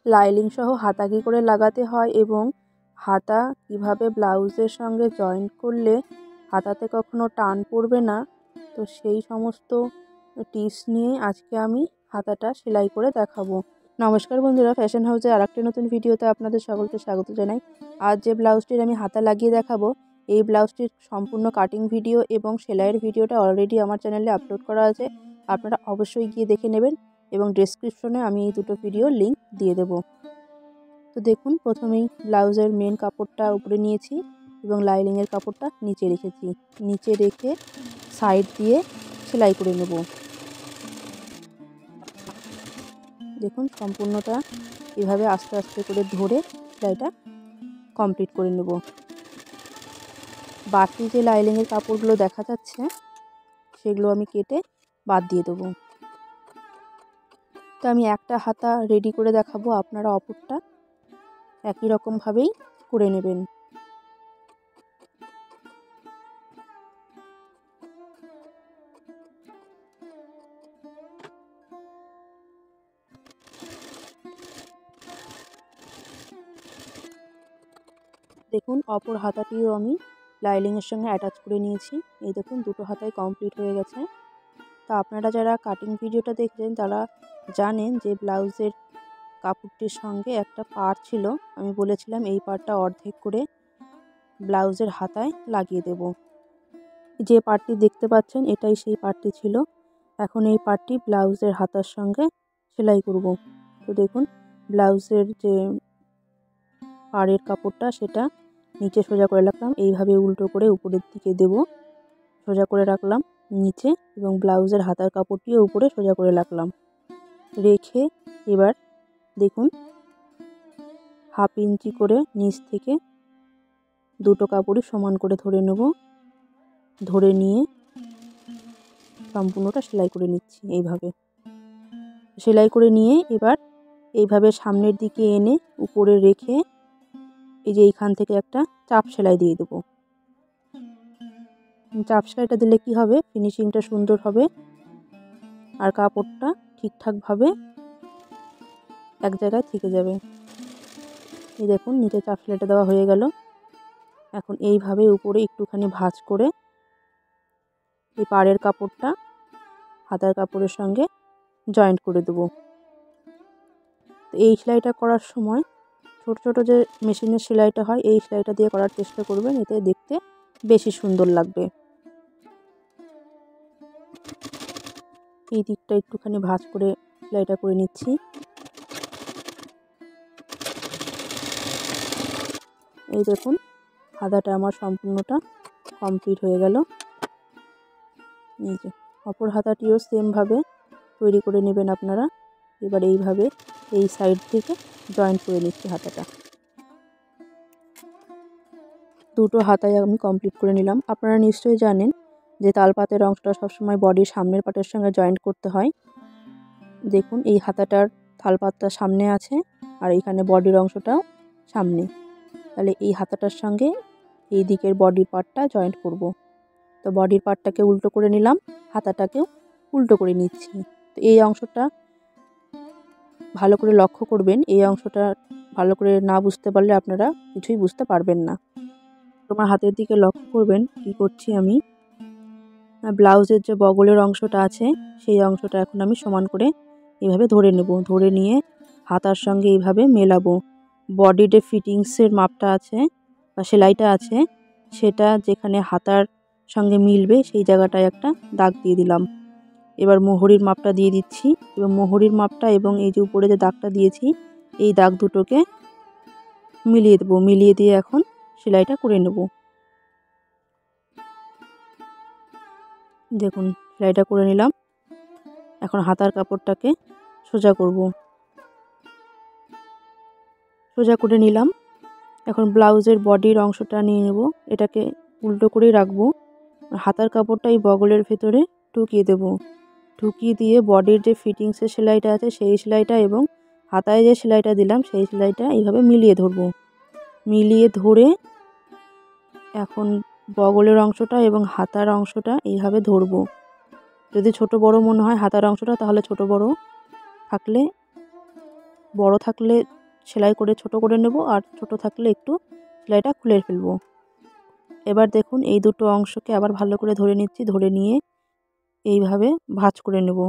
লাইলিং সহ হাতা কী করে লাগাতে হয় এবং হাতা কিভাবে ব্লাউজের সঙ্গে জয়েন্ট করলে হাতাতে কখনো টান পড়বে না, তো সেই সমস্ত টিপস নিয়ে আজকে আমি হাতাটা সেলাই করে দেখাবো। নমস্কার বন্ধুরা, ফ্যাশন হাউসে আরেকটি নতুন ভিডিওতে আপনাদের সকলকে স্বাগত জানাই। আজ যে ব্লাউজটির আমি হাতা লাগিয়ে দেখাবো, এই ব্লাউজটির সম্পূর্ণ কাটিং ভিডিও এবং সেলাইয়ের ভিডিওটা অলরেডি আমার চ্যানেলে আপলোড করা আছে। আপনারা অবশ্যই গিয়ে দেখে নেবেন এবং ডেসক্রিপশনে আমি এই দুটো ভিডিও লিংক দিয়ে দেব। তো দেখুন, প্রথমেই ব্লাউজের মেন কাপড়টা উপরে নিয়েছি এবং লাইনিংয়ের কাপড়টা নিচে রেখেছি। নিচে রেখে সাইড দিয়ে সেলাই করে নেব। দেখুন, সম্পূর্ণটা এভাবে আস্তে আস্তে করে ধরে সেলাইটা কমপ্লিট করে নেব। বাকি যে লাইনিংয়ের কাপড়গুলো দেখা যাচ্ছে সেগুলো আমি কেটে বাদ দিয়ে দেবো। তো আমি একটা হাতা রেডি করে দেখাবো, আপনারা অপরটা একই রকমভাবেই করে নেবেন। দেখুন, অপর হাতাটিও আমি লাইনিংয়ের সঙ্গে অ্যাটাচ করে নিয়েছি। এই দেখুন, দুটো হাতাই কমপ্লিট হয়ে গেছে। তা আপনারা যারা কাটিং ভিডিওটা দেখছেন তারা জানেন যে ব্লাউজের কাপড়টির সঙ্গে একটা পাড় ছিল। আমি বলেছিলাম এই পাড়টা অর্ধেক করে ব্লাউজের হাতায় লাগিয়ে দেব। যে পাড়টি দেখতে পাচ্ছেন এটাই সেই পাড়টি ছিল। এখন এই পাড়টি ব্লাউজের হাতার সঙ্গে সেলাই করব। তো দেখুন, ব্লাউজের যে পাড়ের কাপড়টা সেটা নিচে সোজা করে রাখলাম, এইভাবে উল্টো করে উপরের দিকে দেব। সোজা করে রাখলাম নিচে এবং ব্লাউজের হাতার কাপড়টিও উপরে সোজা করে রাখলাম। রেখে এবার দেখুন, 1/2 ইঞ্চি করে নিচ থেকে দুটো কাপড়ই সমান করে ধরে নেব। ধরে নিয়ে সম্পূর্ণটা সেলাই করে নিচ্ছি। এইভাবে সেলাই করে নিয়ে এবার এইভাবে সামনের দিকে এনে উপরে রেখে এই যে এইখান থেকে একটা চাপ সেলাই দিয়ে দেবো। চাপ সেলাইটা দিলে কি হবে, ফিনিশিংটা সুন্দর হবে আর কাপড়টা ঠিকঠাকভাবে এক জায়গায় থেকে যাবে। এই দেখুন, নিচে চাপ সেলাইটা দেওয়া হয়ে গেল। এখন এইভাবে উপরে একটুখানি ভাঁজ করে এই পাড়ের কাপড়টা হাতার কাপড়ের সঙ্গে জয়েন্ট করে দেবো। তো এই সেলাইটা করার সময় ছোট ছোট যে মেশিনের সেলাইটা হয় এই সেলাইটা দিয়ে করার চেষ্টা করবেন, এতে দেখতে বেশি সুন্দর লাগবে। এই দিকটা একটুখানি ভাঁজ করে সেলাইটা করে নিচ্ছি। এই দেখুন, হাতাটা আমার সম্পূর্ণটা কমপ্লিট হয়ে গেল। এই যে অপর হাতাটিও সেমভাবে তৈরি করে নেবেন আপনারা। এবার এইভাবে এই সাইড থেকে জয়েন্ট করে নিচ্ছি হাতাটা। দুটো হাতায় আমি কমপ্লিট করে নিলাম। আপনারা নিশ্চয়ই জানেন যে তালপাতের অংশটা সবসময় বডির সামনের পাটের সঙ্গে জয়েন্ট করতে হয়। দেখুন, এই হাতাটার তালপাতটা সামনে আছে আর এইখানে বডির অংশটাও সামনে, তাহলে এই হাতাটার সঙ্গে এই দিকের বডির পার্টটা জয়েন্ট করব। তো বডির পার্টটাকে উল্টো করে নিলাম, হাতাটাকেও উল্টো করে নিচ্ছি। তো এই অংশটা ভালো করে লক্ষ্য করবেন, এই অংশটা ভালো করে না বুঝতে পারলে আপনারা কিছুই বুঝতে পারবেন না। তোমার হাতের দিকে লক্ষ্য করবেন কি করছি আমি। ব্লাউজের যে বগলের অংশটা আছে সেই অংশটা এখন আমি সমান করে এইভাবে ধরে নেব। ধরে নিয়ে হাতার সঙ্গে এইভাবে মেলাবো। বডির যে ফিটিংসের মাপটা আছে বা সেলাইটা আছে সেটা যেখানে হাতার সঙ্গে মিলবে সেই জায়গাটায় একটা দাগ দিয়ে দিলাম। এবার মোহরির মাপটা দিয়ে দিচ্ছি এবং মোহরির মাপটা এবং এই যে উপরে যে দাগটা দিয়েছি এই দাগ দুটোকে মিলিয়ে দেবো। মিলিয়ে দিয়ে এখন সেলাইটা করে নেব। দেখুন, সেলাইটা করে নিলাম। এখন হাতার কাপড়টাকে সোজা করব। সোজা করে নিলাম। এখন ব্লাউজের বডির অংশটা নিয়ে নেব, এটাকে উল্টো করেই রাখবো। হাতার কাপড়টা এই বগলের ভেতরে ঢুকিয়ে দেব। ঢুকিয়ে দিয়ে বডির যে ফিটিংসের সেলাইটা আছে সেই সেলাইটা এবং হাতায় যে সেলাইটা দিলাম সেই সেলাইটা এইভাবে মিলিয়ে ধরব। মিলিয়ে ধরে এখন বগলের অংশটা এবং হাতার অংশটা এইভাবে ধরব। যদি ছোট বড় মনে হয় হাতার অংশটা তাহলে ছোট বড় থাকলে বড় থাকলে সেলাই করে ছোট করে নেব, আর ছোট থাকলে একটু সেলাইটা খুলে ফেলবো। এবার দেখুন এই দুটো অংশকে আবার ভালো করে ধরে নিচ্ছি, ধরে নিয়ে এইভাবে ভাঁজ করে নেব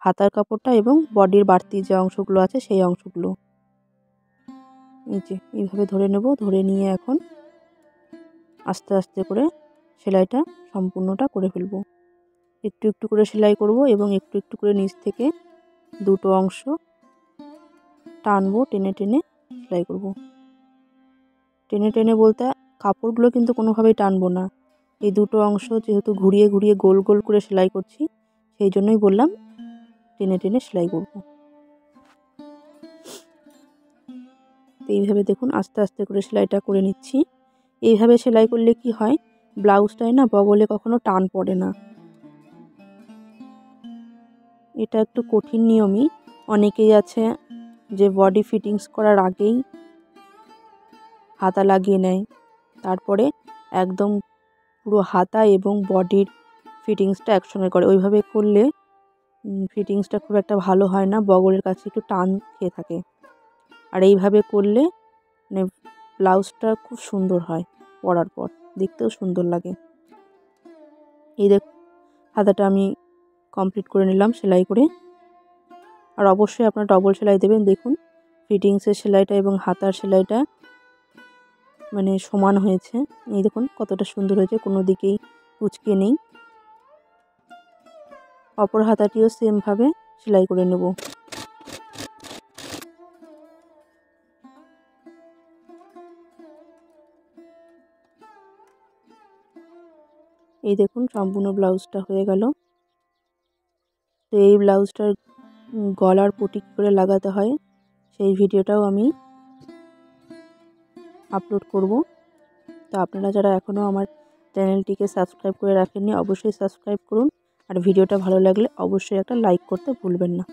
হাতার কাপড়টা এবং বডির বাড়তি যে অংশগুলো আছে সেই অংশগুলো। এই যে এইভাবে ধরে নেব, ধরে নিয়ে এখন আস্তে আস্তে করে সেলাইটা সম্পূর্ণটা করে ফেলব। একটু একটু করে সেলাই করব এবং একটু একটু করে নিচ থেকে দুটো অংশ টানবো, টেনে টেনে সেলাই করব। টেনে টেনে বলতে কাপড়গুলো কিন্তু কোনোভাবেই টানবো না, এই দুটো অংশ যেহেতু ঘুরিয়ে ঘুরিয়ে গোল গোল করে সেলাই করছি সেই জন্যই বললাম টেনে টেনে সেলাই করব। তো এইভাবে দেখুন আস্তে আস্তে করে সেলাইটা করে নিচ্ছি। এইভাবে সেলাই করলে কি হয়, ব্লাউজটায় না বগলে কখনো টান পড়ে না। এটা একটু কঠিন নিয়মই। অনেকেই আছে যে বডি ফিটিংস করার আগেই হাতা লাগিয়ে নেয়, তারপরে একদম পুরো হাতা এবং বডির ফিটিংসটা একসঙ্গে করে। ওইভাবে করলে ফিটিংসটা খুব একটা ভালো হয় না, বগলের কাছে একটু টান খেয়ে থাকে। আর এইভাবে করলে মানে ব্লাউজটা খুব সুন্দর হয়, পরার পর দেখতেও সুন্দর লাগে। এই দেখ হাতাটা আমি কমপ্লিট করে নিলাম সেলাই করে। আর অবশ্যই আপনারা ডবল সেলাই দেবেন। দেখুন ফিটিংসের সেলাইটা এবং হাতার সেলাইটা মানে সমান হয়েছে। এই দেখুন কতটা সুন্দর হয়েছে, কোনো দিকেই কুঁচকে নেই। অপর হাতাটিও সেমভাবে সেলাই করে নেব। এই দেখুন সম্পূর্ণ ব্লাউজটা হয়ে গেল। তো এই ব্লাউজটার গলার পটি কী করে লাগাতে হয় সেই ভিডিওটাও আমি আপলোড করব। তো আপনারা যারা এখনও আমার চ্যানেলটিকে সাবস্ক্রাইব করে রাখেননি অবশ্যই সাবস্ক্রাইব করুন। আর ভিডিওটা ভালো লাগলে অবশ্যই একটা লাইক করতে ভুলবেন না।